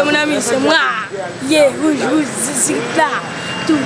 Mon ami, c'est moi. Yeah, rouge, c'est là. Tout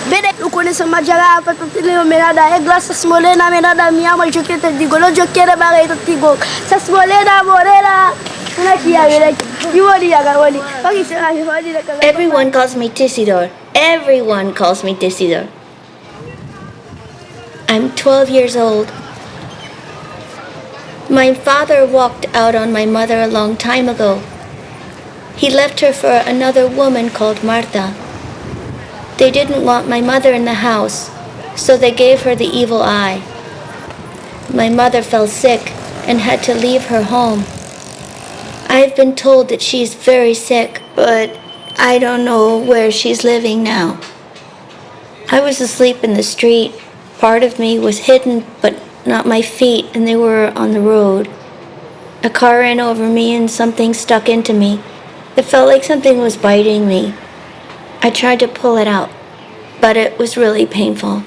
Bene, lo connaissons Majara, Patotile, Menada, Eglas, Smolena, Menada, Miama, Jocketa, Digolo, Jocketa, Barreto, Tigo, Sasmolena, Morena. Everyone calls me Tissidor. Everyone calls me Tissidor. I'm 12 years old. My father walked out on my mother a long time ago. He left her for another woman called Marta. They didn't want my mother in the house, so they gave her the evil eye. My mother fell sick and had to leave her home. I've been told that she's very sick, but I don't know where she's living now. I was asleep in the street. Part of me was hidden, but not my feet, and they were on the road. A car ran over me and something stuck into me. It felt like something was biting me. I tried to pull it out, but it was really painful.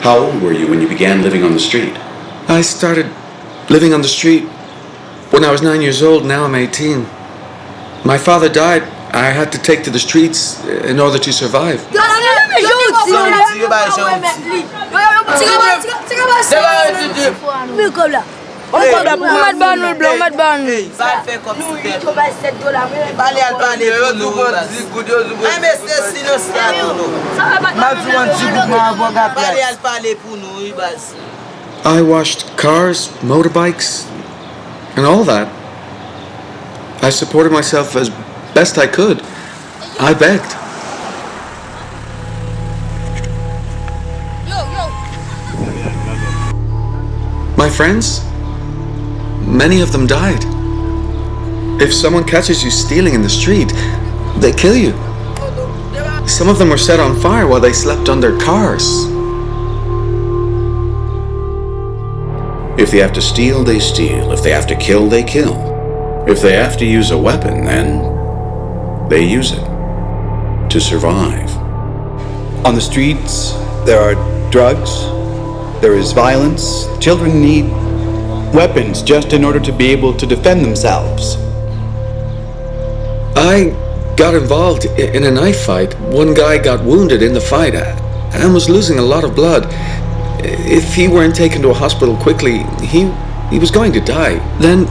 How old were you when you began living on the street? I started living on the street when I was 9 years old. Now I'm 18. My father died. I had to take to the streets in order to survive. I washed cars, motorbikes, and all that. I supported myself as best I could. I begged. My friends, many of them died. If someone catches you stealing in the street, they kill you. Some of them were set on fire while they slept on their cars. If they have to steal, they steal. If they have to kill, they kill. If they have to use a weapon, then they use it to survive. On the streets, there are drugs, there is violence. Children need weapons just in order to be able to defend themselves. I got involved in a knife fight. One guy got wounded in the fight and was losing a lot of blood. If he weren't taken to a hospital quickly, he was going to die. Then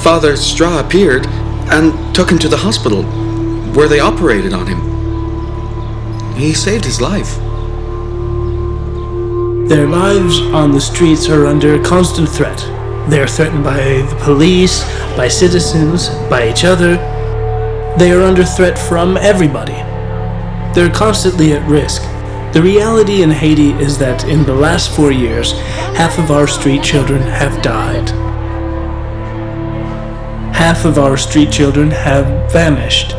Father Straw appeared and took him to the hospital, where they operated on him. He saved his life. Their lives on the streets are under constant threat. They are threatened by the police, by citizens, by each other. They are under threat from everybody. They're constantly at risk. The reality in Haiti is that in the last 4 years, half of our street children have died. Half of our street children have vanished.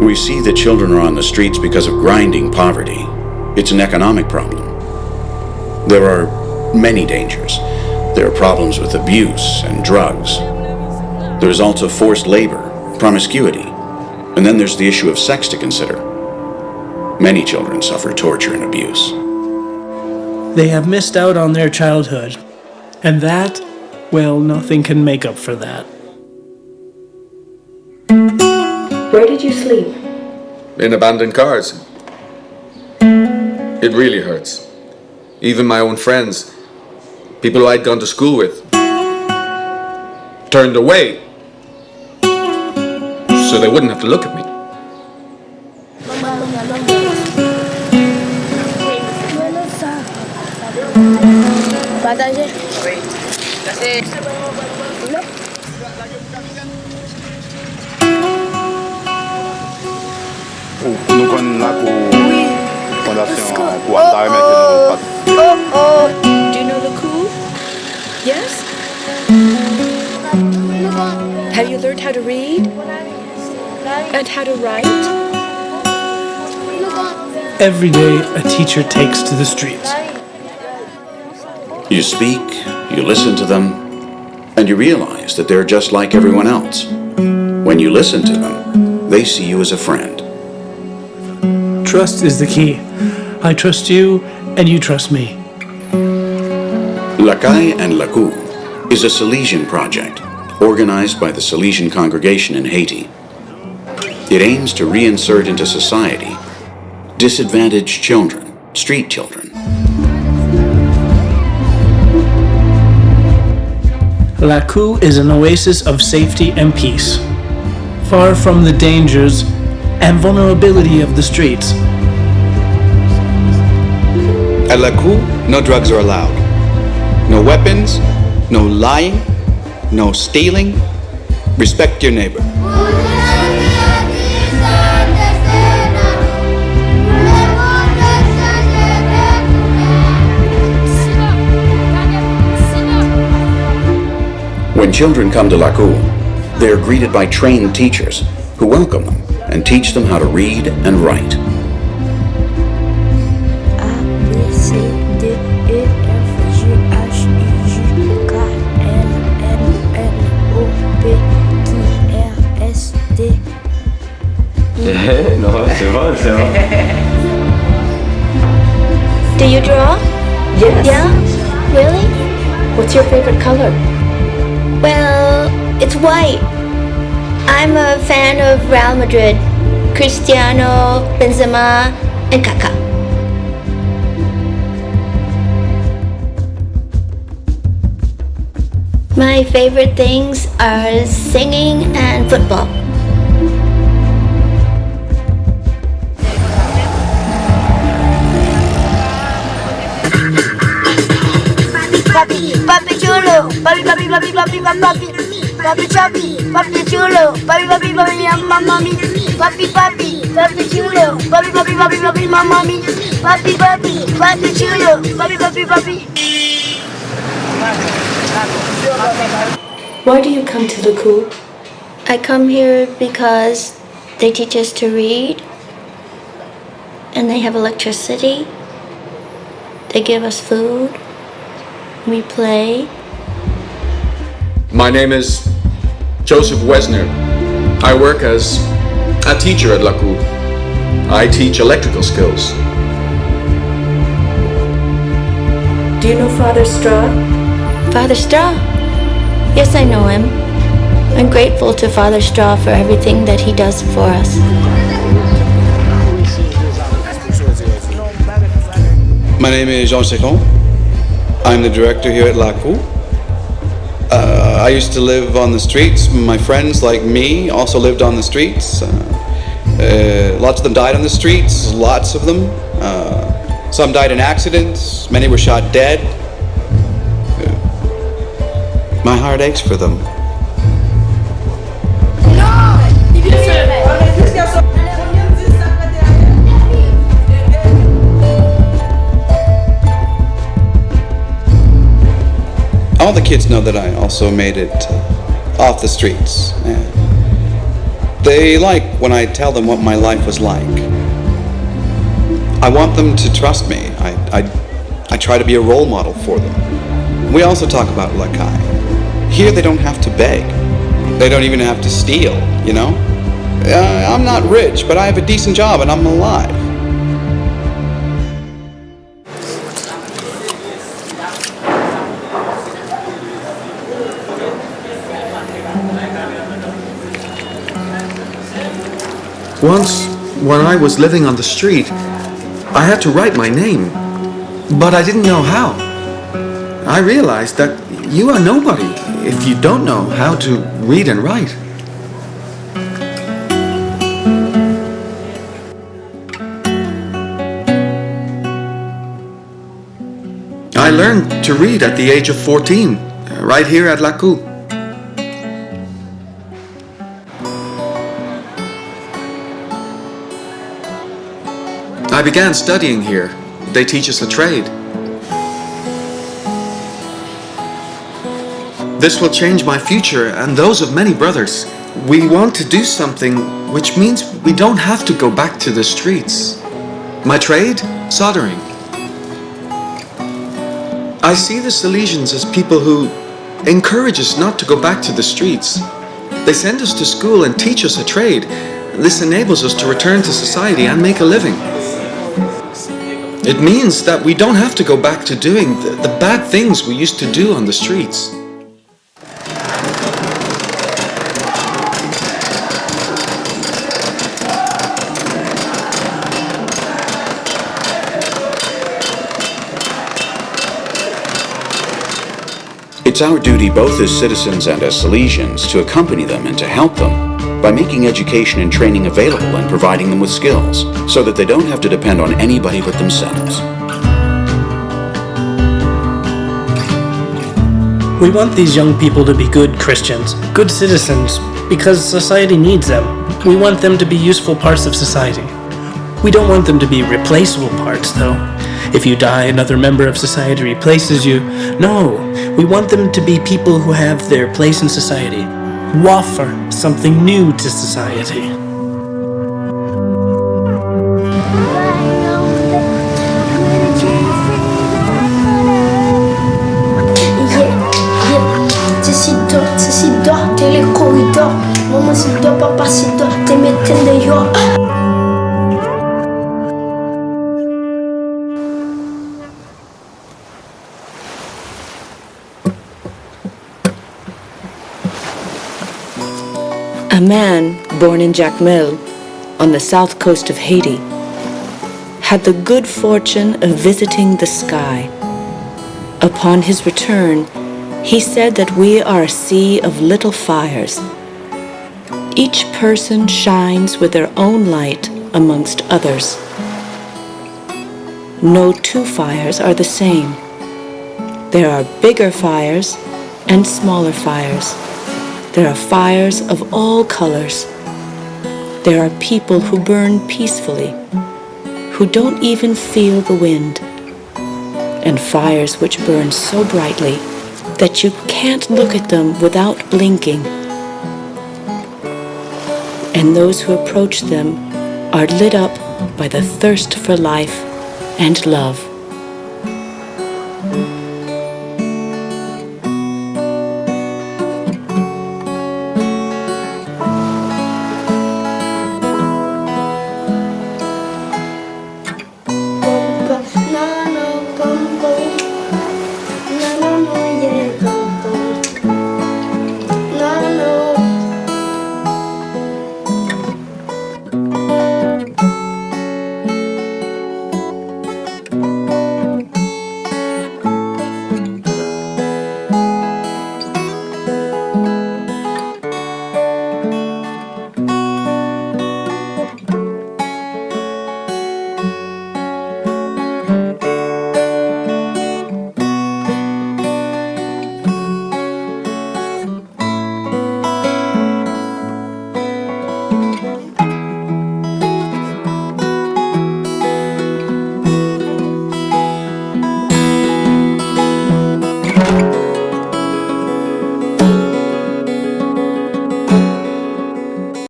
We see that children are on the streets because of grinding poverty. It's an economic problem. There are many dangers. There are problems with abuse and drugs. There is also forced labor, promiscuity, and then there's the issue of sex to consider. Many children suffer torture and abuse. They have missed out on their childhood, and that, well, nothing can make up for that. Where did you sleep? In abandoned cars. It really hurts. Even my own friends, people who I'd gone to school with, turned away so they wouldn't have to look at me. Nous connaissons la fondation pour entamer que nous. Do you know Lakou? Yes? Have you learned how to read? And how to write? Every day, a teacher takes to the streets. You speak, you listen to them, and you realize that they're just like everyone else. When you listen to them, they see you as a friend. Trust is the key. I trust you, and you trust me. Lakay and Lakou is a Salesian project organized by the Salesian Congregation in Haiti. It aims to reinsert into society disadvantaged children, street children. Lakou is an oasis of safety and peace, far from the dangers and vulnerability of the streets. At Lakou, no drugs are allowed. No weapons, no lying, no stealing. Respect your neighbor. When children come to Lakou, they are greeted by trained teachers who welcome them and teach them how to read and write. Non, c'est vrai, c'est vrai. Do you draw? Yes. Yeah? Really? What's your favorite color? Well, it's white. I'm a fan of Real Madrid, Cristiano, Benzema, and Kaká. My favorite things are singing and football. Papi, papi chulo, papi, papi, papi, papi, papi, papi, papi chapi, papi chulo, papi, papi, papi, mamma mi, papi, papi, papi chulo, papi, papi, papi, papi, mamma mi, papi, papi, papi chulo, papi, papi, papi. Why do you come to Lakou? I come here because they teach us to read, and they have electricity. They give us food. We play. My name is Joseph Wesner. I work as a teacher at Lakou. I teach electrical skills. Do you know Father Straw? Father Straw? Yes, I know him. I'm grateful to Father Straw for everything that he does for us. My name is Jean Secon. I'm the director here at Lakou. I used to live on the streets. My friends, like me, also lived on the streets. Lots of them died on the streets, lots of them. Some died in accidents, many were shot dead. My heart aches for them. All the kids know that I also made it off the streets. They like when I tell them what my life was like. I want them to trust me. I try to be a role model for them. We also talk about Lakay. Here they don't have to beg. They don't even have to steal, you know? I'm not rich, but I have a decent job and I'm alive. Once, when I was living on the street, I had to write my name, but I didn't know how. I realized that you are nobody if you don't know how to read and write. I learned to read at the age of 14, right here at Lakou. I began studying here. They teach us a trade. This will change my future and those of many brothers. We want to do something which means we don't have to go back to the streets. My trade? Soldering. I see the Salesians as people who encourage us not to go back to the streets. They send us to school and teach us a trade. This enables us to return to society and make a living. It means that we don't have to go back to doing the bad things we used to do on the streets. It's our duty both as citizens and as Salesians to accompany them and to help them by making education and training available and providing them with skills so that they don't have to depend on anybody but themselves. We want these young people to be good Christians, good citizens, because society needs them. We want them to be useful parts of society. We don't want them to be replaceable parts, though. If you die, another member of society replaces you. No, we want them to be people who have their place in society, who offer something new to society. Tissidor, t'es les corridors. Maman Tissidor, papa Tissidor, t'es mettant dehors. A man born in Jacmel, on the south coast of Haiti, had the good fortune of visiting the sky. Upon his return, he said that we are a sea of little fires. Each person shines with their own light amongst others. No two fires are the same. There are bigger fires and smaller fires. There are fires of all colors. There are people who burn peacefully, who don't even feel the wind, and fires which burn so brightly that you can't look at them without blinking. And those who approach them are lit up by the thirst for life and love.